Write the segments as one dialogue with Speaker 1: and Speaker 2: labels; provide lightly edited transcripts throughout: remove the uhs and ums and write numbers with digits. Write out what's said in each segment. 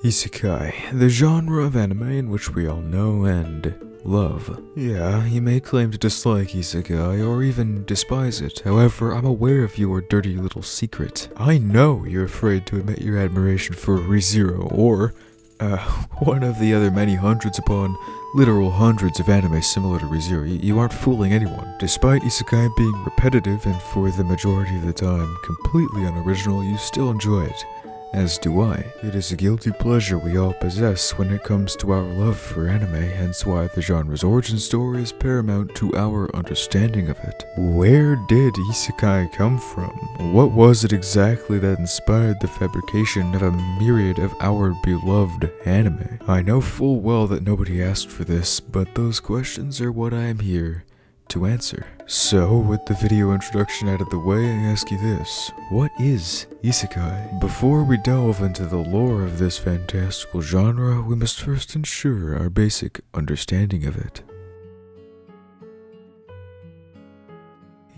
Speaker 1: Isekai, the genre of anime in which we all know and love. Yeah, you may claim to dislike Isekai or even despise it. However, I'm aware of your dirty little secret. I know you're afraid to admit your admiration for ReZero or, one of the other many hundreds upon literal hundreds of anime similar to ReZero. You aren't fooling anyone. Despite Isekai being repetitive and for the majority of the time completely unoriginal, you still enjoy it. As do I. It is a guilty pleasure we all possess when it comes to our love for anime, hence why the genre's origin story is paramount to our understanding of it. Where did Isekai come from? What was it exactly that inspired the fabrication of a myriad of our beloved anime? I know full well that nobody asked for this, but those questions are what I am here to answer. So, with the video introduction out of the way, I ask you this. What is Isekai? Before we delve into the lore of this fantastical genre, we must first ensure our basic understanding of it.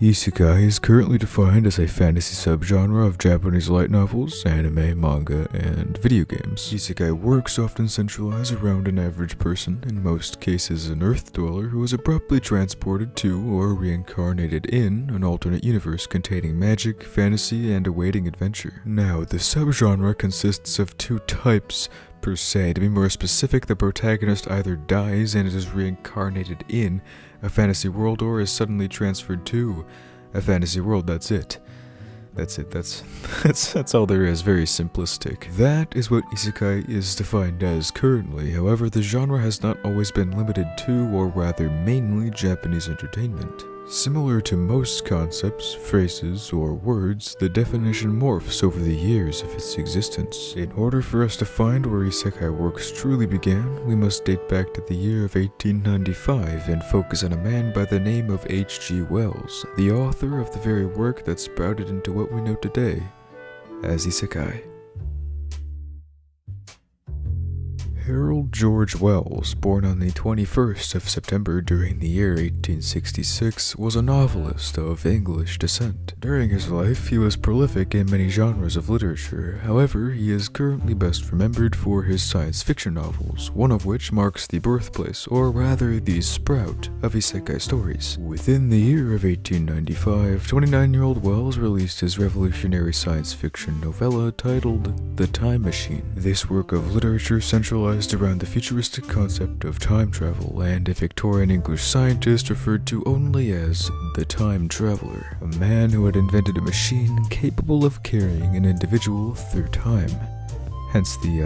Speaker 1: Isekai is currently defined as a fantasy subgenre of Japanese light novels, anime, manga, and video games. Isekai works often centralize around an average person, in most cases an Earth dweller, who is abruptly transported to or reincarnated in an alternate universe containing magic, fantasy, and awaiting adventure. Now, the subgenre consists of two types per se. To be more specific, the protagonist either dies and is reincarnated in a fantasy world or is suddenly transferred to a fantasy world. That's it. That's all there is, very simplistic. That is what Isekai is defined as currently. However, the genre has not always been limited to, or rather mainly, Japanese entertainment. Similar to most concepts, phrases, or words, the definition morphs over the years of its existence. In order for us to find where Isekai works truly began, we must date back to the year of 1895 and focus on a man by the name of H.G. Wells, the author of the very work that sprouted into what we know today as Isekai. Harold George Wells, born on the 21st of September during the year 1866, was a novelist of English descent. During his life, he was prolific in many genres of literature. However, he is currently best remembered for his science fiction novels, one of which marks the birthplace, or rather the sprout, of Isekai stories. Within the year of 1895, 29-year-old Wells released his revolutionary science fiction novella titled The Time Machine. This work of literature centralized around the futuristic concept of time travel and a Victorian English scientist referred to only as the Time Traveler, a man who had invented a machine capable of carrying an individual through time. Hence the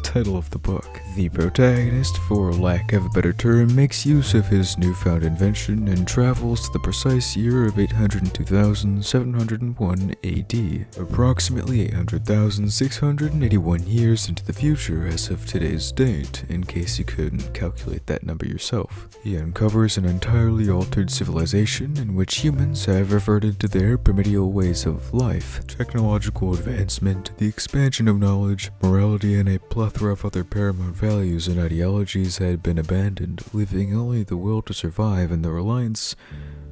Speaker 1: title of the book. The protagonist, for lack of a better term, makes use of his newfound invention and travels to the precise year of 802,701 AD, approximately 800,681 years into the future as of today's date, in case you couldn't calculate that number yourself. He uncovers an entirely altered civilization in which humans have reverted to their primordial ways of life. Technological advancement, the expansion of knowledge, morality, and a plethora of other paramount values and ideologies had been abandoned, leaving only the will to survive and the reliance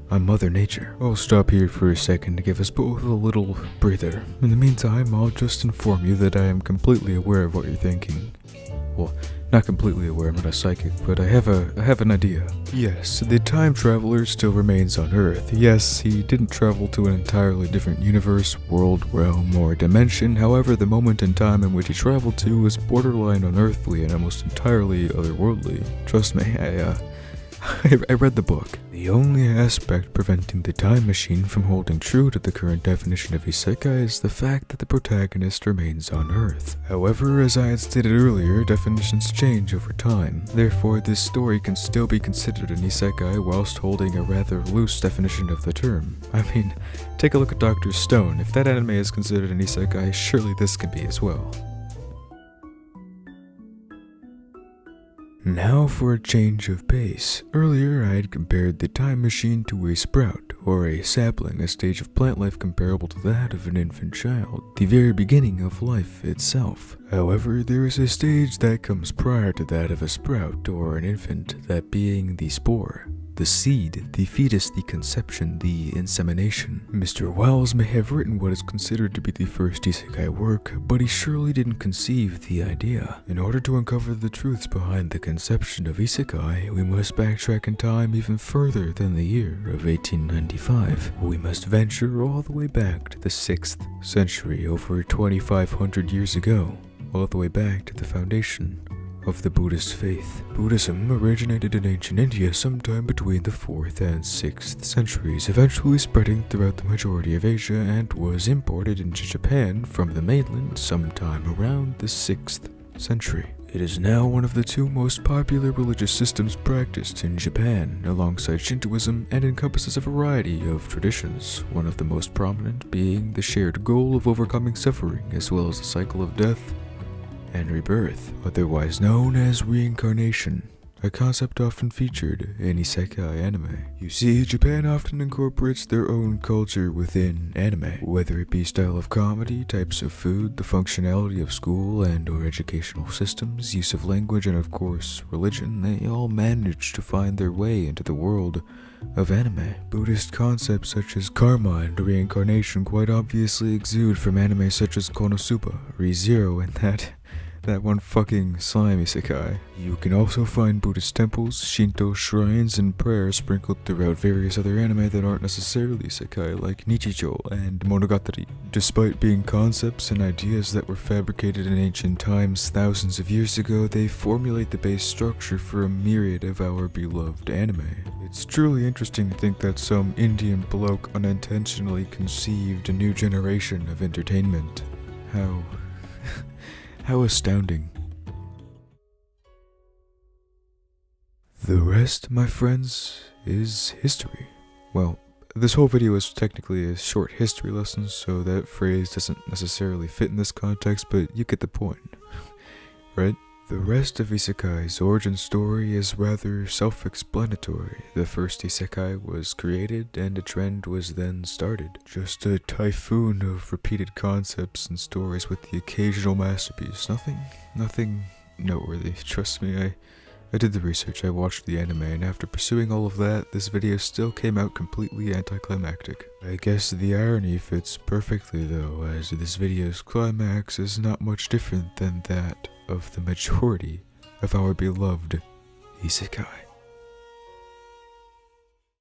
Speaker 1: on Mother Nature. I'll stop here for a second to give us both a little breather. In the meantime, I'll just inform you that I am completely aware of what you're thinking. Well, not completely aware, I'm not a psychic, but I have an idea. Yes, the time traveler still remains on Earth. Yes, he didn't travel to an entirely different universe, world, realm, or dimension. However, the moment in time in which he traveled to was borderline unearthly and almost entirely otherworldly. Trust me, I read the book. The only aspect preventing the time machine from holding true to the current definition of Isekai is the fact that the protagonist remains on Earth. However, as I had stated earlier, definitions change over time. Therefore, this story can still be considered an Isekai whilst holding a rather loose definition of the term. I mean, take a look at Dr. Stone. If that anime is considered an Isekai, surely this can be as well. Now for a change of pace. Earlier I had compared the time machine to a sprout, or a sapling, a stage of plant life comparable to that of an infant child, the very beginning of life itself. However, there is a stage that comes prior to that of a sprout or an infant, that being the spore. The seed, the fetus, the conception, the insemination. Mr. Wells may have written what is considered to be the first isekai work, but he surely didn't conceive the idea. In order to uncover the truths behind the conception of isekai, we must backtrack in time even further than the year of 1895. We must venture all the way back to the 6th century, over 2,500 years ago, all the way back to the foundation of the Buddhist faith. Buddhism originated in ancient India sometime between the 4th and 6th centuries, eventually spreading throughout the majority of Asia, and was imported into Japan from the mainland sometime around the 6th century. It is now one of the two most popular religious systems practiced in Japan, alongside Shintoism, and encompasses a variety of traditions, one of the most prominent being the shared goal of overcoming suffering, as well as the cycle of death and rebirth, otherwise known as reincarnation, a concept often featured in isekai anime. You see, Japan often incorporates their own culture within anime, whether it be style of comedy, types of food, the functionality of school and or educational systems, use of language, and of course, religion. They all manage to find their way into the world of anime. Buddhist concepts such as karma and reincarnation quite obviously exude from anime such as Konosuba, ReZero, and that one fucking slime isekai. You can also find Buddhist temples, Shinto shrines, and prayers sprinkled throughout various other anime that aren't necessarily isekai, like Nichijou and Monogatari. Despite being concepts and ideas that were fabricated in ancient times thousands of years ago, they formulate the base structure for a myriad of our beloved anime. It's truly interesting to think that some Indian bloke unintentionally conceived a new generation of entertainment. How astounding. The rest, my friends, is history. Well, this whole video is technically a short history lesson, so that phrase doesn't necessarily fit in this context, but you get the point, right? The rest of Isekai's origin story is rather self-explanatory. The first Isekai was created, and a trend was then started. Just a typhoon of repeated concepts and stories with the occasional masterpiece. Nothing noteworthy. Trust me, I did the research, I watched the anime, and after pursuing all of that, this video still came out completely anticlimactic. I guess the irony fits perfectly though, as this video's climax is not much different than that of the majority of our beloved isekai.